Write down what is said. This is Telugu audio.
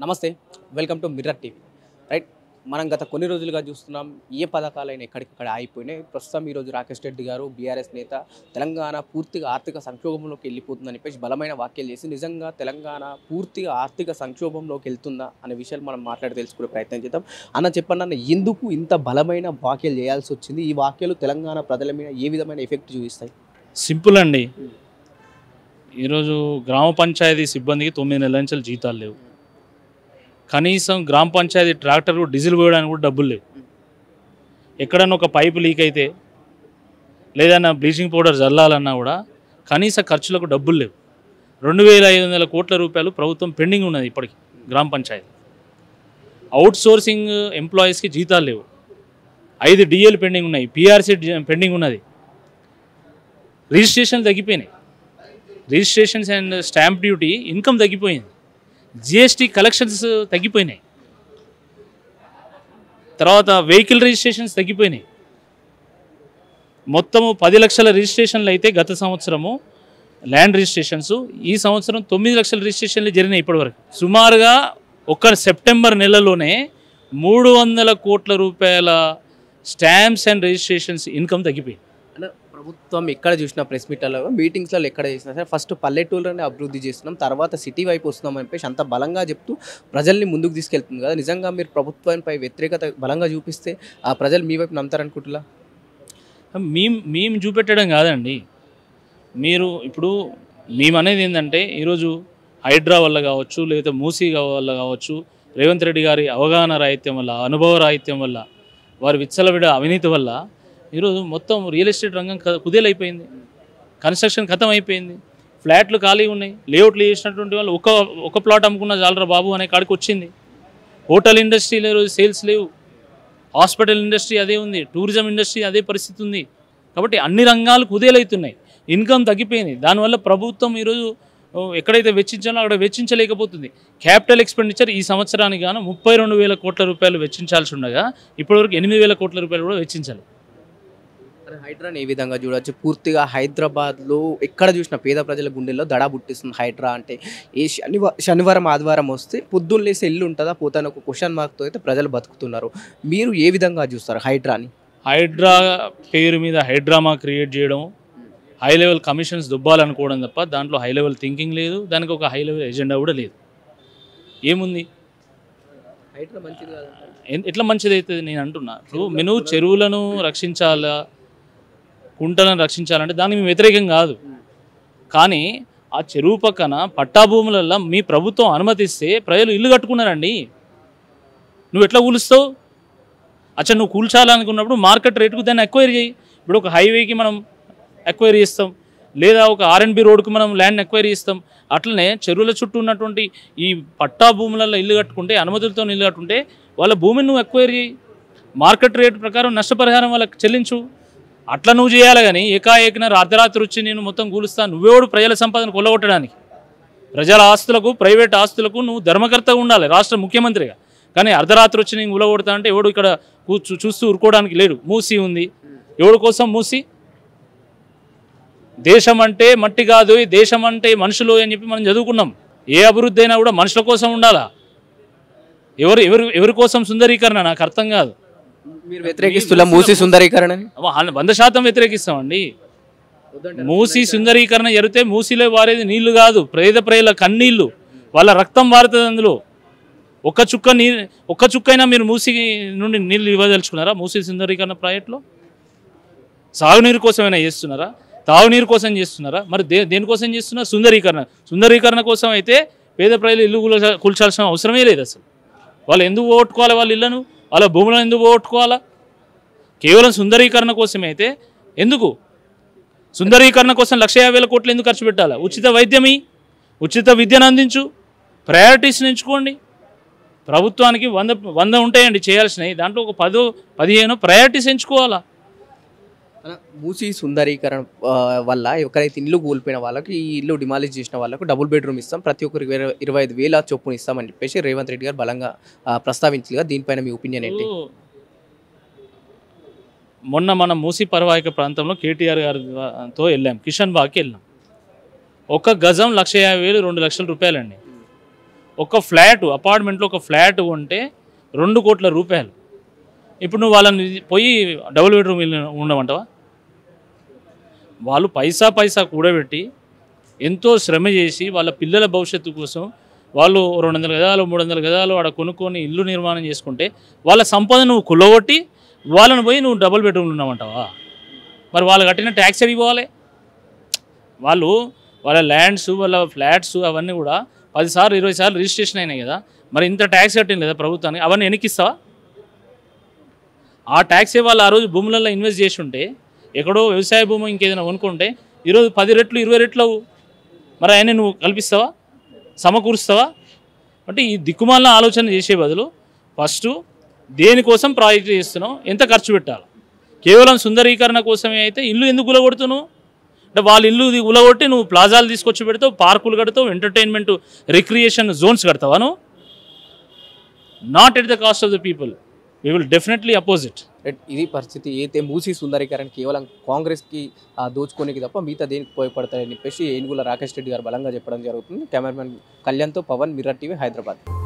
నమస్తే, welcome to mirror TV. Right, మనం గత కొన్ని రోజులుగా చూస్తున్నాం ఏ పథకాలైనా ఎక్కడికక్కడ ఆగిపోయినాయి. ప్రస్తుతం ఈరోజు రాకేష్ రెడ్డి గారు బీఆర్ఎస్ నేత తెలంగాణ పూర్తిగా ఆర్థిక సంక్షోభంలోకి వెళ్ళిపోతుందని చెప్పేసి బలమైన వ్యాఖ్యలు చేసి నిజంగా తెలంగాణ పూర్తిగా ఆర్థిక సంక్షోభంలోకి వెళ్తుందా అనే విషయాలు మనం మాట్లాడి తెలుసుకునే ప్రయత్నం చేద్దాం. అన్న చెప్పండి అన్న, ఎందుకు ఇంత బలమైన వ్యాఖ్యలు చేయాల్సి వచ్చింది? ఈ వ్యాఖ్యలు తెలంగాణ ప్రజల మీద ఏ విధమైన ఎఫెక్ట్ చూపిస్తాయి? సింపుల్ అండి. ఈరోజు గ్రామ పంచాయతీ సిబ్బందికి 9 నెలల నుంచి జీతాలు లేవు. కనీసం గ్రామ పంచాయతీ ట్రాక్టర్ డీజిల్ పోయడానికి కూడా డబ్బులు లేవు. ఎక్కడన్నా ఒక పైపు లీక్ అయితే లేదన్నా బ్లీచింగ్ పౌడర్ చల్లాలన్నా కూడా కనీస ఖర్చులకు డబ్బులు లేవు. 2500 కోట్ల రూపాయలు ప్రభుత్వం పెండింగ్ ఉన్నది ఇప్పటికి గ్రామ పంచాయతీ. అవుట్ సోర్సింగ్ ఎంప్లాయీస్కి జీతాలు లేవు. 5 డిఏలు పెండింగ్ ఉన్నాయి, పిఆర్సీ పెండింగ్ ఉన్నది. రిజిస్ట్రేషన్ తగ్గిపోయినాయి. Registrations and stamp duty income తగ్గిపోయింది. జిఎస్టీ కలెక్షన్స్ తగ్గిపోయినాయి. తర్వాత వెహికల్ రిజిస్ట్రేషన్స్ తగ్గిపోయినాయి. మొత్తము 10 లక్షల రిజిస్ట్రేషన్లు అయితే గత సంవత్సరము ల్యాండ్ రిజిస్ట్రేషన్స్, ఈ సంవత్సరం 9 లక్షల రిజిస్ట్రేషన్లు జరిగినాయి ఇప్పటివరకు. సుమారుగా ఒక సెప్టెంబర్ నెలలోనే 300 కోట్ల రూపాయల స్టాంప్స్ అండ్ రిజిస్ట్రేషన్స్ ఇన్కమ్ తగ్గిపోయింది. ప్రభుత్వం ఎక్కడ చూసినా ప్రెస్ మీట్లలో మీటింగ్స్లలో ఎక్కడ చేసినా సరే ఫస్ట్ పల్లెటూళ్ళని అభివృద్ధి చేస్తున్నాం, తర్వాత సిటీ వైపు వస్తున్నాం అని చెప్పేసి అంత బలంగా చెప్తూ ప్రజల్ని ముందుకు తీసుకెళ్తుంది కదా. నిజంగా మీరు ప్రభుత్వంపై వ్యతిరేకత బలంగా చూపిస్తే ఆ ప్రజలు మీ వైపు నమ్ముతారనుకుంటున్నా? మేము చూపెట్టడం కాదండి. మీరు ఇప్పుడు మేము అనేది ఏంటంటే ఈరోజు హైడ్రా వల్ల కావచ్చు, లేదా మూసీ వల్ల కావచ్చు, రేవంత్ రెడ్డి గారి అవగాహన రాహిత్యం వల్ల, అనుభవ రాహిత్యం వల్ల, వారి విచ్చలవిడ అవినీతి వల్ల ఈరోజు మొత్తం రియల్ ఎస్టేట్ రంగం కుదేలైపోయింది. కన్స్ట్రక్షన్ ఖతం అయిపోయింది. ఫ్లాట్లు ఖాళీ ఉన్నాయి. లేఅవుట్లు చేసినటువంటి వాళ్ళు ఒక ప్లాట్ అమ్ముకున్న జాలరా బాబు అనే కాడికి వచ్చింది. హోటల్ ఇండస్ట్రీలో ఈరోజు సేల్స్ లేవు. హాస్పిటల్ ఇండస్ట్రీ అదే ఉంది. టూరిజం ఇండస్ట్రీ అదే పరిస్థితి ఉంది. కాబట్టి అన్ని రంగాలు కుదేలవుతున్నాయి. ఇన్కమ్ తగ్గిపోయింది. దానివల్ల ప్రభుత్వం ఈరోజు ఎక్కడైతే వెచ్చించాలో అక్కడ వెచ్చించలేకపోతుంది. క్యాపిటల్ ఎక్స్పెండిచర్ ఈ సంవత్సరానికి గాను 32,000 కోట్ల రూపాయలు వెచ్చించాల్సి ఉండగా ఇప్పటివరకు 8,000 కోట్ల రూపాయలు కూడా వెచ్చించాలి. హైడ్రాని ఏ విధంగా చూడవచ్చు? పూర్తిగా హైదరాబాద్లో ఎక్కడ చూసిన పేద ప్రజల గుండెల్లో దడా పుట్టిస్తుంది హైడ్రా అంటే. ఏ శనివారం ఆదివారం వస్తే పొద్దున్న లేసి ఇల్లు ఉంటుందా పోతాను ఒక క్వశ్చన్ మార్క్తో అయితే ప్రజలు బతుకుతున్నారు. మీరు ఏ విధంగా చూస్తారు హైడ్రాని? హైడ్రా పేరు మీద హైడ్రామా క్రియేట్ చేయడం, హై లెవెల్ కమిషన్స్ దుబ్బాలనుకోవడం తప్ప దాంట్లో హై లెవెల్ థింకింగ్ లేదు. దానికి ఒక హై లెవెల్ ఎజెండా కూడా లేదు. ఏముంది? హైడ్రా మంచిది కాదు. ఎట్లా మంచిది అవుతుంది నేను అంటున్నా. ఇప్పుడు మేము చెరువులను రక్షించాలా, కుంటలను రక్షించాలంటే దానికి మేము వ్యతిరేకం కాదు. కానీ ఆ చెరువు పక్కన పట్టాభూములలో మీ ప్రభుత్వం అనుమతిస్తే ప్రజలు ఇల్లు కట్టుకున్నారండి. నువ్వు ఎట్లా కూలుస్తావు? అచ్చా, నువ్వు కూల్చాలనుకున్నప్పుడు మార్కెట్ రేటుకు దాన్ని ఎక్వైరీ చేయి. ఇప్పుడు ఒక హైవేకి మనం ఎక్వైరీ చేస్తాం, లేదా ఒక R&B రోడ్కు మనం ల్యాండ్ ఎక్వైరీ చేస్తాం. అట్లనే చెరువుల చుట్టూ ఉన్నటువంటి ఈ పట్టా భూములలో ఇల్లు కట్టుకుంటే, అనుమతులతో ఇల్లు కట్టుకుంటే వాళ్ళ భూమిని నువ్వు ఎక్వైరీ చేయి. మార్కెట్ రేటు ప్రకారం నష్టపరిహారం వాళ్ళకి చెల్లించు. అట్లా నువ్వు చేయాలి. కానీ ఏకాఏకన అర్ధరాత్రి వచ్చి నేను మొత్తం కూలుస్తాను. నువ్వేవాడు ప్రజల సంపాదన కొల్లగొట్టడానికి? ప్రజల ఆస్తులకు, ప్రైవేట్ ఆస్తులకు నువ్వు ధర్మకర్తగా ఉండాలి రాష్ట్ర ముఖ్యమంత్రిగా. కానీ అర్ధరాత్రి వచ్చి నేను కూలగొడతా అంటే ఎవడు ఇక్కడ చూస్తూ ఊరుకోవడానికి లేడు. మూసి ఉంది. ఎవడి కోసం మూసి? దేశం అంటే మట్టి కాదు, దేశం అంటే మనుషులు అని చెప్పి మనం చదువుకున్నాం. ఏ అభివృద్ధి అయినా కూడా మనుషుల కోసం ఉండాలా. ఎవరి కోసం సుందరీకరణ నాకు అర్థం కాదు. మీరు వ్యతిరేకిస్తున్నా మూసీ సుందరీకరణని? 100% వ్యతిరేకిస్తామండి. మూసీ సుందరీకరణ జరిగితే మూసీలో వారేది నీళ్లు కాదు, ప్రజల కన్నీళ్ళు, వాళ్ళ రక్తం వారుతుంది అందులో. ఒక్క చుక్కైనా మీరు మూసీ నుండి నీళ్ళు ఇవ్వదలుచుకున్నారా? మూసీ సుందరీకరణ ప్రాజెక్టులో సాగునీరు కోసమైనా చేస్తున్నారా? తాగునీరు కోసం చేస్తున్నారా? మరి దేనికోసం చేస్తున్నారు? సుందరీకరణ కోసం అయితే పేద ప్రజలు ఇల్లు కూల్చాల్సిన అవసరమే లేదు అసలు. వాళ్ళు ఎందుకు పోగొట్టుకోవాలి వాళ్ళ ఇళ్లను, వాళ్ళ భూములను ఎందుకు పోగొట్టుకోవాలా? కేవలం సుందరీకరణ కోసమే అయితే ఎందుకు? సుందరీకరణ కోసం 150,000 కోట్లు ఎందుకు ఖర్చు పెట్టాలా? ఉచిత వైద్యమి, ఉచిత విద్యను అందించు, ప్రయారిటీస్ని ఎంచుకోండి. ప్రభుత్వానికి 100 ఉంటాయండి చేయాల్సినవి, దాంట్లో ఒక 10-15 ప్రయారిటీస్ ఎంచుకోవాలా. మూసీ సుందరీకరణ వల్ల ఎవరైతే ఇల్లు కూలిపోయిన వాళ్ళకి, ఈ ఇల్లు డిమాలిష్ చేసిన వాళ్ళకు డబుల్ బెడ్రూమ్ ఇస్తాం, ప్రతి ఒక్కరికి 25,000 చొప్పున ఇస్తామని చెప్పేసి రేవంత్ రెడ్డి గారు బలంగా ప్రస్తావించగా దీనిపైన మీ ఒపీనియన్ ఏంటి? మొన్న మనం మూసీ పరివాహక ప్రాంతంలో కేటీఆర్ గారితో వెళ్ళాం, కిషన్ బాగ్కి వెళ్ళాం. ఒక గజం 150,000 2 లక్షల రూపాయలండి. ఒక ఫ్లాట్ అపార్ట్మెంట్లో ఒక ఫ్లాట్ కొంటే 2 కోట్ల రూపాయలు. ఇప్పుడు నువ్వు వాళ్ళని పోయి డబుల్ బెడ్రూమ్ ఇల్లు ఉండమంటావా? వాళ్ళు పైసా కూడబెట్టి ఎంతో శ్రమ చేసి వాళ్ళ పిల్లల భవిష్యత్తు కోసం వాళ్ళు 200 గజాలు 300 గజాలు ఆడ కొనుక్కొని ఇల్లు నిర్మాణం చేసుకుంటే వాళ్ళ సంపద నువ్వు కుల్లగొట్టి వాళ్ళని పోయి నువ్వు డబుల్ బెడ్రూమ్లు ఉన్నామంటావా? మరి వాళ్ళు కట్టిన ట్యాక్స్ ఎడికి పోవాలి? వాళ్ళ ల్యాండ్స్ వాళ్ళ ఫ్లాట్స్ అవన్నీ కూడా 10 సార్లు 20 సార్లు రిజిస్ట్రేషన్ అయినాయి కదా, మరి ఇంత ట్యాక్స్ కట్టింది కదా ప్రభుత్వానికి, అవన్నీ వెనక్కిస్తావా? ఆ ట్యాక్సే వాళ్ళు ఆ రోజు భూములలో ఇన్వెస్ట్ చేసి ఉంటే, ఎక్కడో వ్యవసాయ భూమి ఇంకేదైనా కొనుక్కుంటే ఈరోజు 10 రెట్లు 20 రెట్లు అవు. మరి ఆయన నువ్వు కల్పిస్తావా, సమకూరుస్తావా? అంటే ఈ దిక్కుమాలిన ఆలోచన చేసే బదులు ఫస్ట్ దేనికోసం ప్రాజెక్టు చేస్తున్నావు, ఎంత ఖర్చు పెట్టాలి? కేవలం సుందరీకరణ కోసమే అయితే ఇల్లు ఎందుకు ఉలగొడుతున్నావు? అంటే వాళ్ళ ఇల్లు ఉలగొట్టి నువ్వు ప్లాజాలు తీసుకొచ్చి పెడతావు, పార్కులు కడతావు, ఎంటర్టైన్మెంట్ రిక్రియేషన్ జోన్స్ కడతావా నువ్వు? Not at the cost of the people. We will definitely oppose it. ఇది పరిస్థితి. అయితే మూసీ సుందరీకరణ కేవలం కాంగ్రెస్కి దోచుకోనికి తప్ప మిగతా దేనికి ఉపయోగపడతాయని చెప్పేసి ఏనుగుల రాకేష్ రెడ్డి గారు బలంగా చెప్పడం జరుగుతుంది. కెమెరామెన్ కళ్యాణ్తో పవన్, మిర్రర్ టీవీ, హైదరాబాద్.